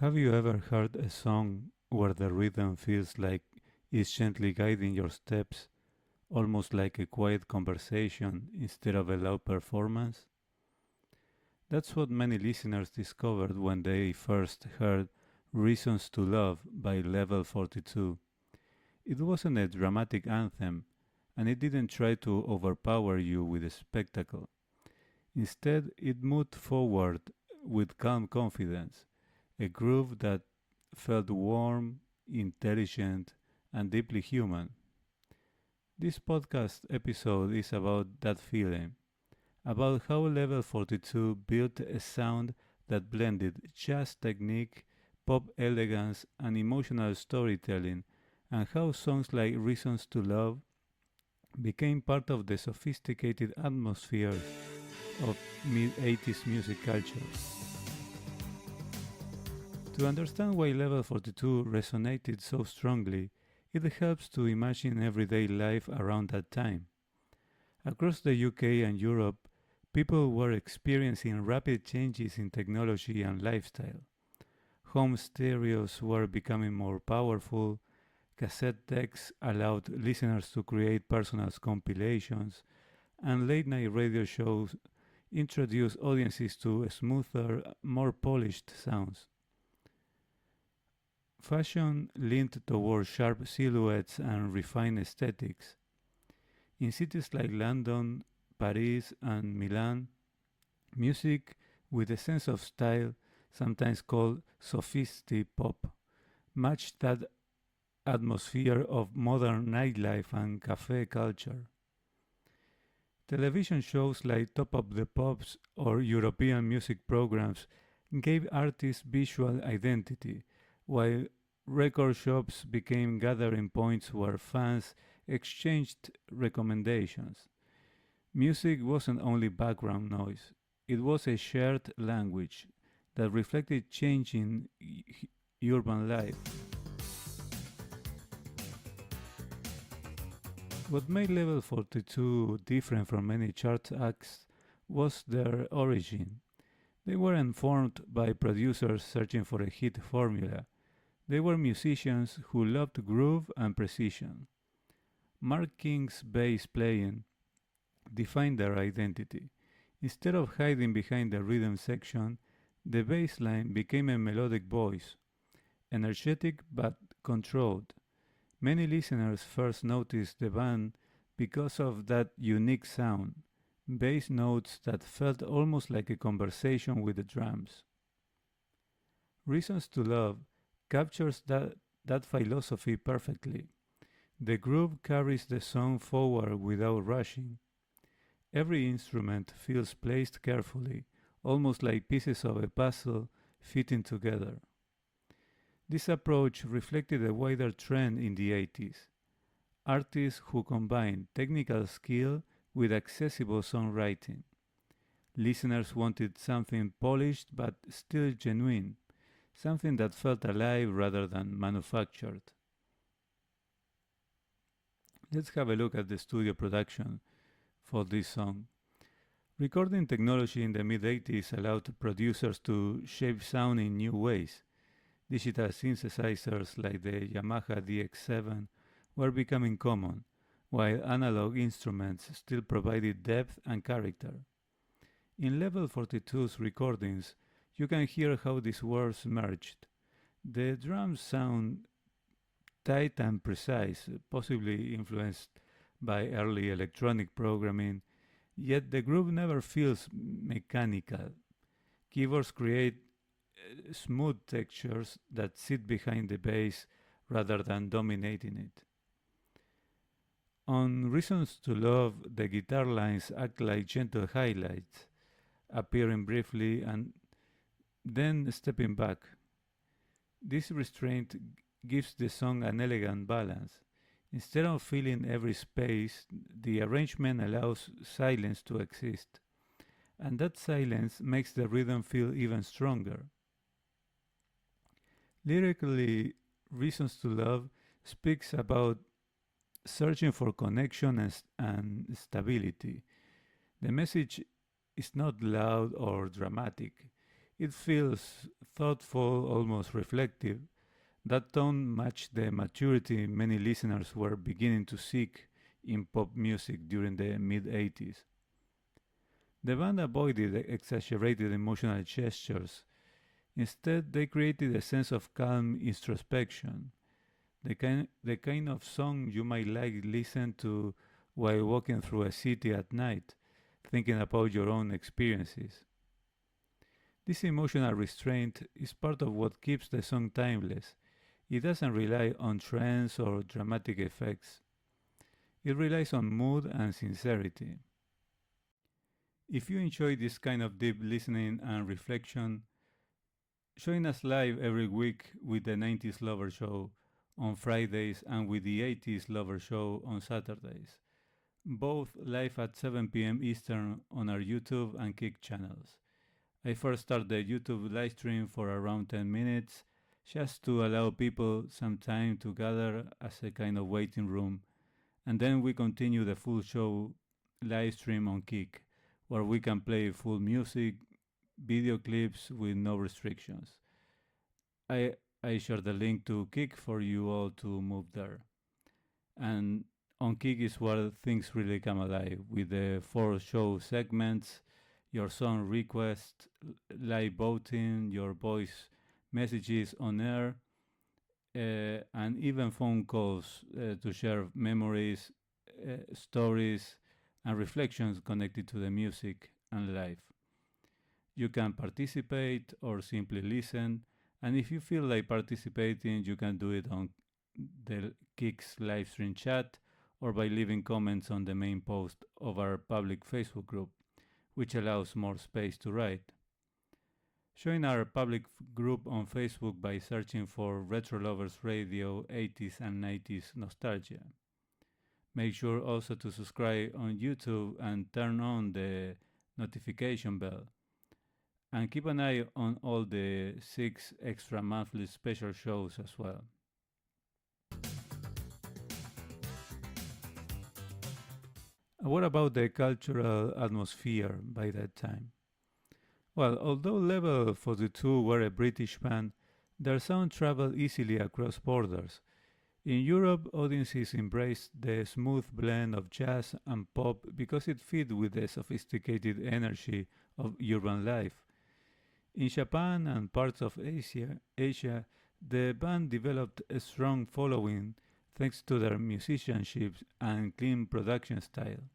Have you ever heard a song where the rhythm feels like it's gently guiding your steps, almost like a quiet conversation instead of a loud performance? That's what many listeners discovered when they first heard Reasons to Love by Level 42. It wasn't a dramatic anthem, and it didn't try to overpower you with a spectacle. Instead, it moved forward with calm confidence, a groove that felt warm, intelligent, and deeply human. This podcast episode is about that feeling, about how Level 42 built a sound that blended jazz technique, pop elegance, and emotional storytelling, and how songs like Reasons to Love became part of the sophisticated atmosphere of mid 80s music culture. To understand why Level 42 resonated so strongly, it helps to imagine everyday life around that time. Across the UK and Europe, people were experiencing rapid changes in technology and lifestyle. Home stereos were becoming more powerful, cassette decks allowed listeners to create personal compilations, and late night radio shows introduced audiences to smoother, more polished sounds. Fashion leaned toward sharp silhouettes and refined aesthetics. In cities like London, Paris, and Milan, music with a sense of style, sometimes called sophisti-pop, matched that atmosphere of modern nightlife and cafe culture. Television shows like Top of the Pops or European music programs gave artists visual identity, while record shops became gathering points where fans exchanged recommendations. Music wasn't only background noise, it was a shared language that reflected changing urban life. What made Level 42 different from many chart acts was their origin. They weren't formed by producers searching for a hit formula. They were musicians who loved groove and precision. Mark King's bass playing defined their identity. Instead of hiding behind the rhythm section, the bass line became a melodic voice, energetic but controlled. Many listeners first noticed the band because of that unique sound, bass notes that felt almost like a conversation with the drums. Reasons to Love captures that philosophy perfectly. The groove carries the song forward without rushing. Every instrument feels placed carefully, almost like pieces of a puzzle fitting together. This approach reflected a wider trend in the 80s. Artists who combined technical skill with accessible songwriting. Listeners wanted something polished but still genuine, something that felt alive rather than manufactured. Let's have a look at the studio production for this song. Recording technology in the mid 80s allowed producers to shape sound in new ways. Digital synthesizers like the Yamaha DX7 were becoming common, while analog instruments still provided depth and character. In Level 42's recordings, you can hear how these worlds merged. The drums sound tight and precise, possibly influenced by early electronic programming, yet the groove never feels mechanical. Keyboards create smooth textures that sit behind the bass rather than dominating it. On Reasons to Love, the guitar lines act like gentle highlights, appearing briefly and then stepping back. This restraint gives the song an elegant balance. Instead of filling every space, the arrangement allows silence to exist, and that silence makes the rhythm feel even stronger. Lyrically, Reasons to Love speaks about searching for connection and stability. The message is not loud or dramatic. It feels thoughtful, almost reflective. That tone matched the maturity many listeners were beginning to seek in pop music during the mid 80s. The band avoided exaggerated emotional gestures. Instead, they created a sense of calm introspection, the kind of song you might like listen to while walking through a city at night, thinking about your own experiences. This emotional restraint is part of what keeps the song timeless. It doesn't rely on trends or dramatic effects. It relies on mood and sincerity. If you enjoy this kind of deep listening and reflection, join us live every week with the 90s Lover Show on Fridays and with the 80s Lover Show on Saturdays, both live at 7 p.m. Eastern on our YouTube and Kick channels. I first start the YouTube live stream for around 10 minutes just to allow people some time to gather as a kind of waiting room, and then we continue the full show live stream on Kick, where we can play full music, video clips with no restrictions. I, I share the link to Kick for you all to move there. And on Kick is where things really come alive with the 4 show segments, your song request, live voting, your voice messages on air, and even phone calls to share memories, stories, and reflections connected to the music and life. You can participate or simply listen, and if you feel like participating, you can do it on the Kicks live stream chat or by leaving comments on the main post of our public Facebook group, which allows more space to write. Join our public group on Facebook by searching for RetroLovers Radio 80s and 90s Nostalgia. Make sure also to subscribe on YouTube and turn on the notification bell. And keep an eye on all the 6 extra monthly special shows as well. What about the cultural atmosphere by that time? Well, although Level 42 were a British band, their sound traveled easily across borders. In Europe, audiences embraced the smooth blend of jazz and pop because it fit with the sophisticated energy of urban life. In Japan and parts of Asia, the band developed a strong following thanks to their musicianship and clean production style.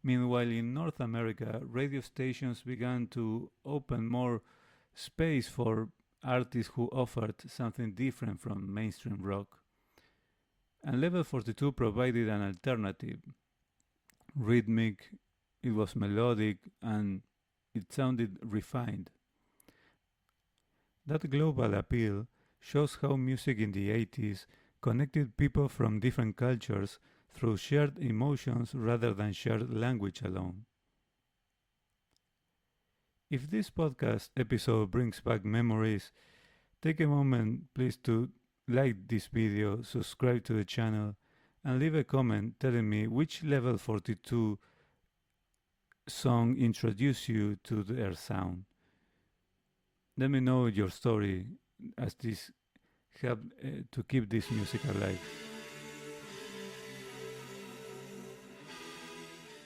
Meanwhile, in North America, radio stations began to open more space for artists who offered something different from mainstream rock. And Level 42 provided an alternative. Rhythmic, it was melodic, and it sounded refined. That global appeal shows how music in the 80s connected people from different cultures through shared emotions rather than shared language alone. If this podcast episode brings back memories, take a moment please to like this video, subscribe to the channel, and leave a comment telling me which Level 42 song introduced you to their sound. Let me know your story as this helped to keep this music alive.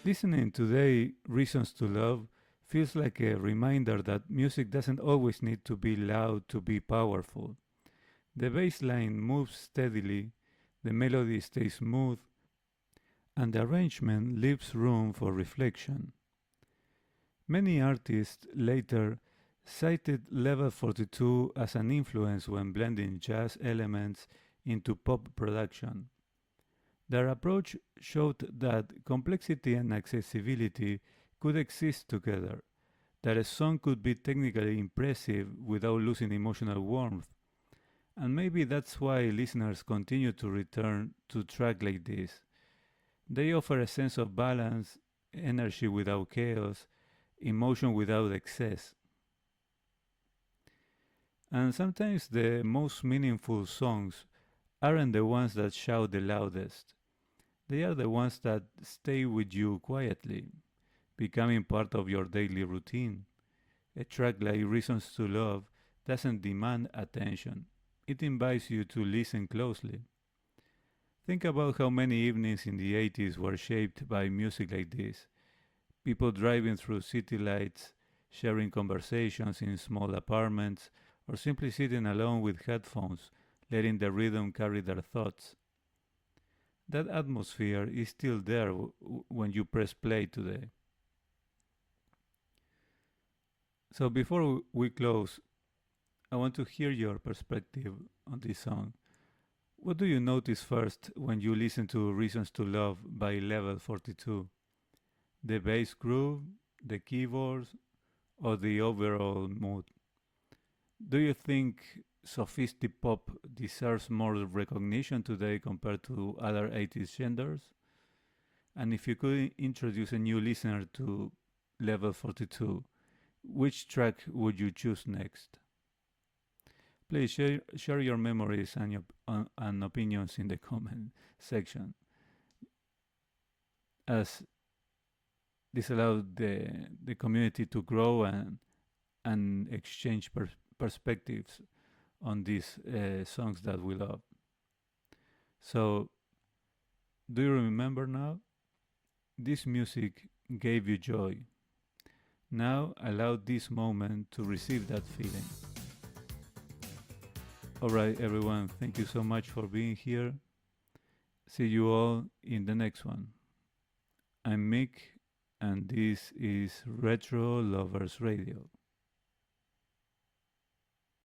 Listening today, Reasons to Love, feels like a reminder that music doesn't always need to be loud to be powerful. The bass line moves steadily, the melody stays smooth, and the arrangement leaves room for reflection. Many artists later cited Level 42 as an influence when blending jazz elements into pop production. Their approach showed that complexity and accessibility could exist together, that a song could be technically impressive without losing emotional warmth. And maybe that's why listeners continue to return to tracks like this. They offer a sense of balance, energy without chaos, emotion without excess. And sometimes the most meaningful songs aren't the ones that shout the loudest. They are the ones that stay with you quietly, becoming part of your daily routine. A track like Reasons to Love doesn't demand attention, it invites you to listen closely. Think about how many evenings in the 80s were shaped by music like this. People driving through city lights, sharing conversations in small apartments, or simply sitting alone with headphones, letting the rhythm carry their thoughts. That atmosphere is still there when you press play today. So before we close, I want to hear your perspective on this song. What do you notice first when you listen to Reasons to Love by Level 42? The bass groove, the keyboards, or the overall mood? Do you think sophisti-pop deserves more recognition today compared to other 80s genders? And if you could introduce a new listener to Level 42, which track would you choose next? Please share your memories and opinions in the comment section, as this allows the community to grow and exchange perspectives on these songs that we love. So, do you remember now? This music gave you joy. Now allow this moment to receive that feeling. Alright, everyone, thank you so much for being here. See you all in the next one. I'm Mick, and this is Retro Lovers Radio.